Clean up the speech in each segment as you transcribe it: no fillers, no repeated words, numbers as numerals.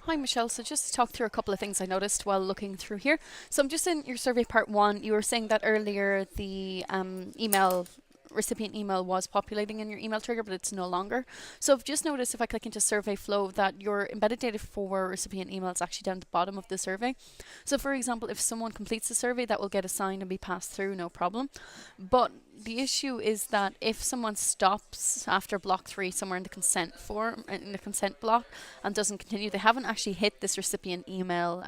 Hi, Michelle. So just to talk through a couple of things I noticed while looking through here. So I'm just in your survey part one. You were saying that earlier the email recipient email was populating in your email trigger, but it's no longer. So I've just noticed if I click into survey flow that your embedded data for recipient email is actually down at the bottom of the survey. So for example, if someone completes the survey, that will get assigned and be passed through, no problem. But the issue is that if someone stops after block 3 somewhere in the consent form, in the consent block, and doesn't continue, they haven't actually hit this recipient email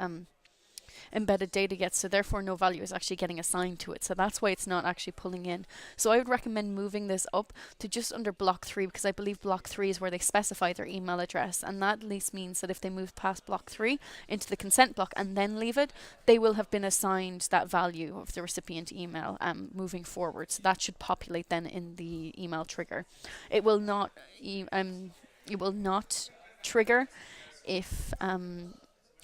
embedded data yet, so therefore no value is actually getting assigned to it. So that's why it's not actually pulling in. So I would recommend moving this up to just under block 3, because I believe block 3 is where they specify their email address, and that at least means that if they move past block 3 into the consent block and then leave it, they will have been assigned that value of the recipient email moving forward. So that should populate then in the email trigger. It will not it will not trigger if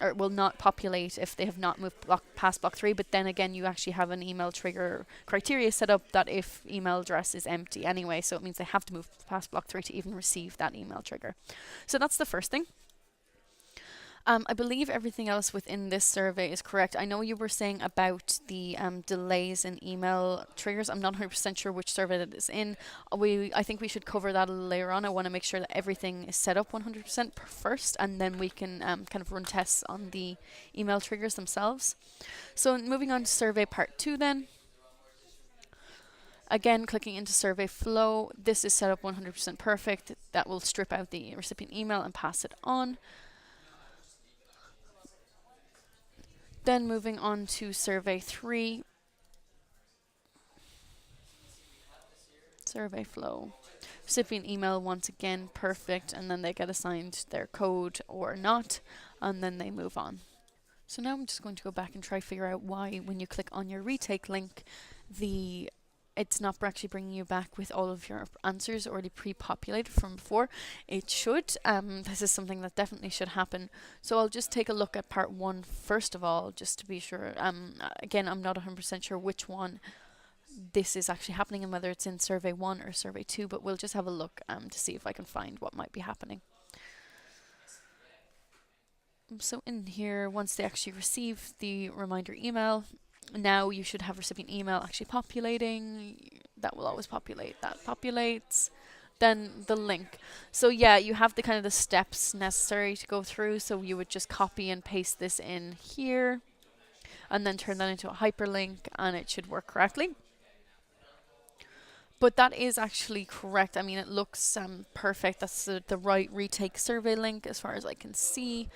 or it will not populate if they have not moved past block 3, but then again you actually have an email trigger criteria set up that if email address is empty anyway, so it means they have to move past block 3 to even receive that email trigger. So that's the first thing. I believe everything else within this survey is correct. I know you were saying about the delays in email triggers. I'm not 100% sure which survey that is in. I think we should cover that a little later on. I want to make sure that everything is set up 100% first, and then we can kind of run tests on the email triggers themselves. So moving on to survey part 2 then. Again, clicking into survey flow, this is set up 100% perfect. That will strip out the recipient email and pass it on. Then moving on to survey 3, survey flow. Recipient email, once again, perfect, and then they get assigned their code or not, and then they move on. So now I'm just going to go back and try to figure out why when you click on your retake link, it's not actually bringing you back with all of your answers already pre-populated from before. It should. This is something that definitely should happen. So I'll just take a look at part 1 first of all, just to be sure. Again, I'm not 100% sure which one this is actually happening and whether it's in survey 1 or survey 2, but we'll just have a look to see if I can find what might be happening. So in here, once they actually receive the reminder email, now you should have recipient email actually populating. That will always populate. That populates. Then the link. So yeah, you have the kind of the steps necessary to go through. So you would just copy and paste this in here and then turn that into a hyperlink and it should work correctly. But that is actually correct. I mean, it looks perfect. That's the right retake survey link as far as I can see.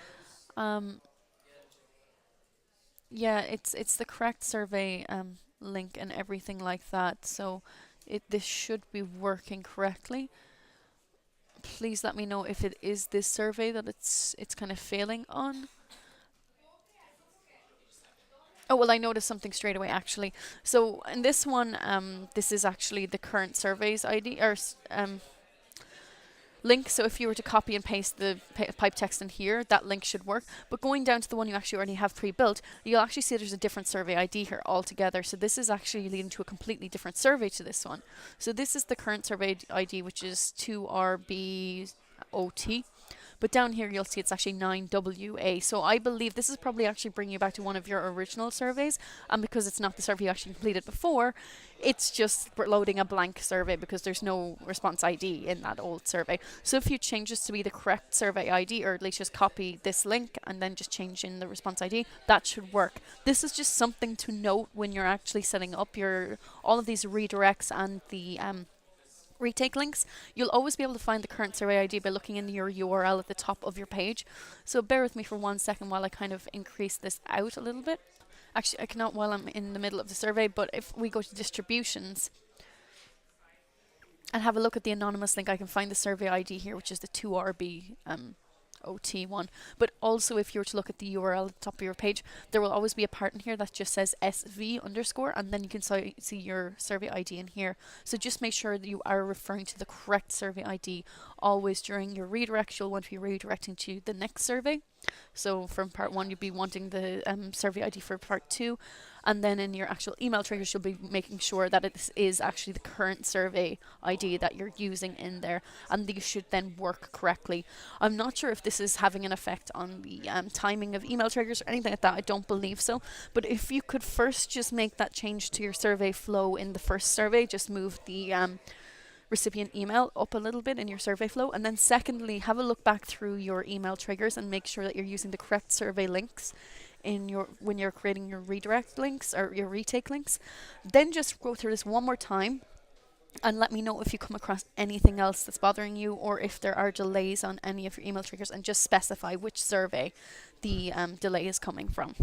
Yeah, it's the correct survey link and everything like that. So this should be working correctly. Please let me know if it is this survey that it's kind of failing on. Oh, well, I noticed something straight away actually. So in this one, this is actually the current surveys ID or link. So if you were to copy and paste the pipe text in here, that link should work. But going down to the one you actually already have pre-built, you'll actually see there's a different survey ID here altogether. So this is actually leading to a completely different survey to this one. So this is the current survey ID, which is 2RBOT. But down here you'll see it's actually 9WA. So I believe this is probably actually bringing you back to one of your original surveys. And because it's not the survey you actually completed before, it's just loading a blank survey because there's no response ID in that old survey. So if you change this to be the correct survey ID, or at least just copy this link and then just change in the response ID, that should work. This is just something to note when you're actually setting up all of these redirects and the retake links. You'll always be able to find the current survey ID by looking in your URL at the top of your page. So bear with me for 1 second while I kind of increase this out a little bit. Actually, I cannot while I'm in the middle of the survey, but if we go to distributions and have a look at the anonymous link, I can find the survey ID here, which is the 2RB OT1. But also if you were to look at the URL at the top of your page, there will always be a part in here that just says SV underscore, and then you can see your survey ID in here. So just make sure that you are referring to the correct survey ID always during your redirect. You'll want to be redirecting to the next survey. So from part one, you'd be wanting the survey ID for part two. And then in your actual email triggers, you'll be making sure that it is actually the current survey ID that you're using in there. And these should then work correctly. I'm not sure if this is having an effect on the timing of email triggers or anything like that. I don't believe so. But if you could first just make that change to your survey flow in the first survey, just move the recipient email up a little bit in your survey flow. And then secondly, have a look back through your email triggers and make sure that you're using the correct survey links in your when you're creating your redirect links or your retake links. Then just go through this one more time and let me know if you come across anything else that's bothering you, or if there are delays on any of your email triggers, and just specify which survey the delay is coming from.